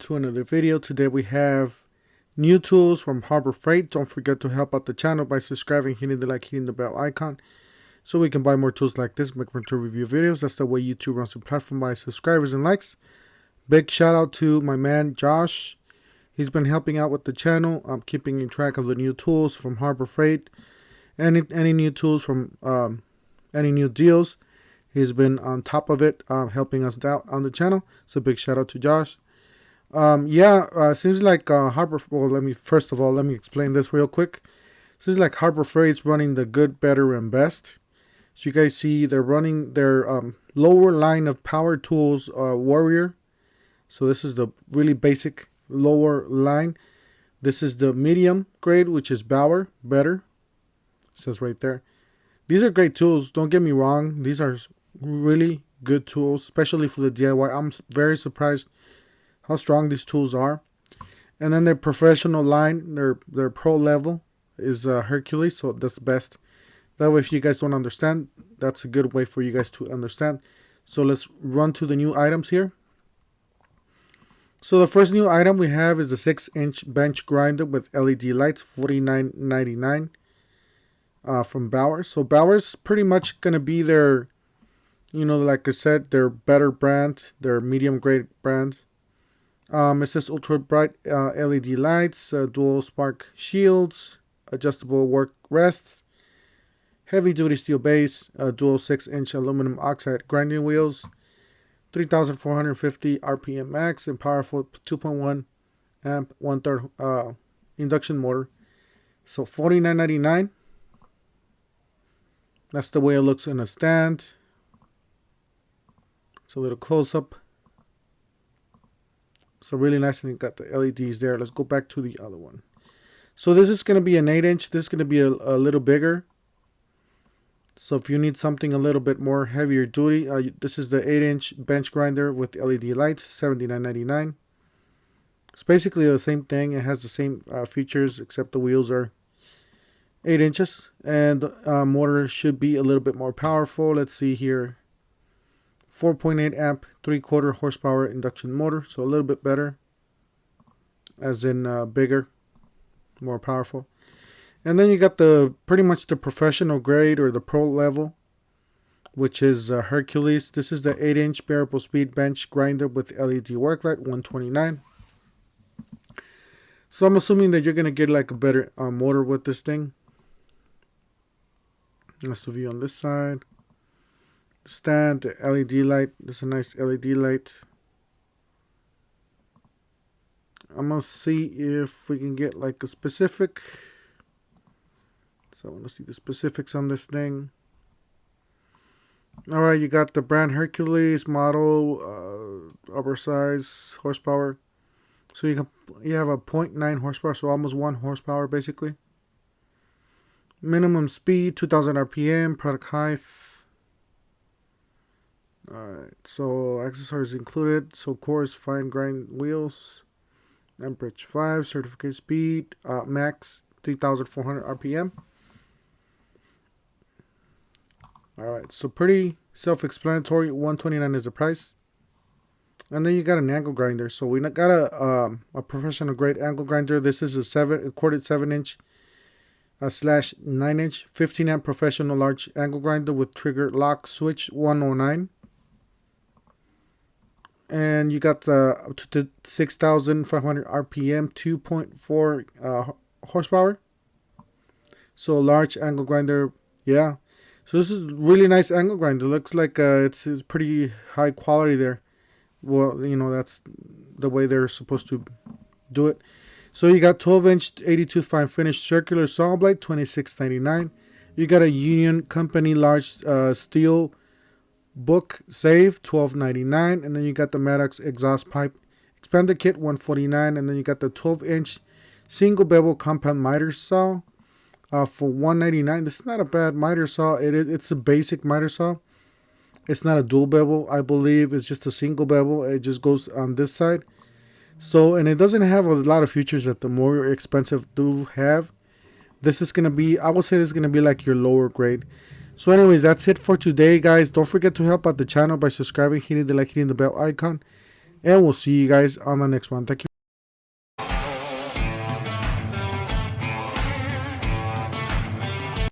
to another video. Today we have new tools from Harbor Freight. Don't forget to help out the channel by subscribing, hitting the like, hitting the bell icon, so we can buy more tools like this, make more tool review videos. That's the way YouTube runs the platform, by subscribers and likes. Big shout out to my man Josh. He's been helping out with the channel. I'm keeping in track of the new tools from Harbor Freight. Any new tools from any new deals. He's been on top of it, helping us out on the channel. So big shout out to Josh. Seems like Harbor. Well, let me explain this real quick. Seems like Harbor Freight's running the good, better, and best. So you guys see they're running their lower line of power tools, Warrior. So this is the really basic lower line. This is the medium grade, which is Bauer, better. It says right there. These are great tools. Don't get me wrong. These are really good tools, especially for the DIY. I'm very surprised how strong these tools are. And then their professional line, their pro level is Hercules, so that's best. That way, if you guys don't understand, that's a good way for you guys to understand. So let's run to the new items here. So the first new item we have is the 6-inch bench grinder with LED lights, $49.99 from Bauer. So Bauer's pretty much going to be their, like I said, their better brand, their medium grade brand. It says ultra bright LED lights, dual spark shields, adjustable work rests, heavy duty steel base, dual 6-inch aluminum oxide grinding wheels, 3,450 RPM max, and powerful 2.1 amp 1/3 induction motor. So $49.99. That's the way it looks in a stand. It's a little close up. So really nice, and you got the LEDs there. Let's go back to the other one. So this is going to be an 8-inch. This is going to be a little bigger. So if you need something a little bit more heavier duty, this is the 8-inch bench grinder with LED lights, $79.99. It's basically the same thing. It has the same features, except the wheels are 8 inches. And motor should be a little bit more powerful. Let's see here. 4.8 amp, 3/4 horsepower induction motor. So a little bit better, as in bigger, more powerful. And then you got pretty much the professional grade or the pro level, which is Hercules. This is the 8-inch variable speed bench grinder with LED work light, $129. So I'm assuming that you're going to get like a better motor with this thing. That's the view on this side. Stand, the LED light. This is a nice LED light. I'm going to see if we can get like a specific. So I want to see the specifics on this thing. Alright, you got the brand Hercules model, oversized horsepower. So you have a 0.9 horsepower, so almost 1 horsepower basically. Minimum speed, 2,000 RPM, product height. Alright, so accessories included. So coarse fine grind wheels. Amperage 5, certificate speed, max 3,400 RPM. Alright, so pretty self-explanatory. $129 is the price. And then you got an angle grinder. So we got a professional grade angle grinder. This is a corded 7-inch slash 9-inch 15 amp professional large angle grinder with trigger lock switch, 109. And you got up to 6,500 RPM, 2.4 horsepower. So a large angle grinder, yeah. So this is really nice angle grinder. Looks like it's pretty high quality there. Well, that's the way they're supposed to do it. So you got 12-inch 82 fine finish circular saw blade, $26.99. You got a Union Company large steel book save, $12.99. And then you got the Maddox exhaust pipe expander kit, $149. And then you got the 12-inch single bevel compound miter saw for $199. This is not a bad miter saw. It's a basic miter saw. It's not a dual bevel, I believe. It's just a single bevel. It just goes on this side. So, and it doesn't have a lot of features that the more expensive do have. This is going to be, I would say this is going to be like your lower grade. So anyways, that's it for today, guys. Don't forget to help out the channel by subscribing, hitting the like, hitting the bell icon. and we'll see you guys on the next one. Thank you.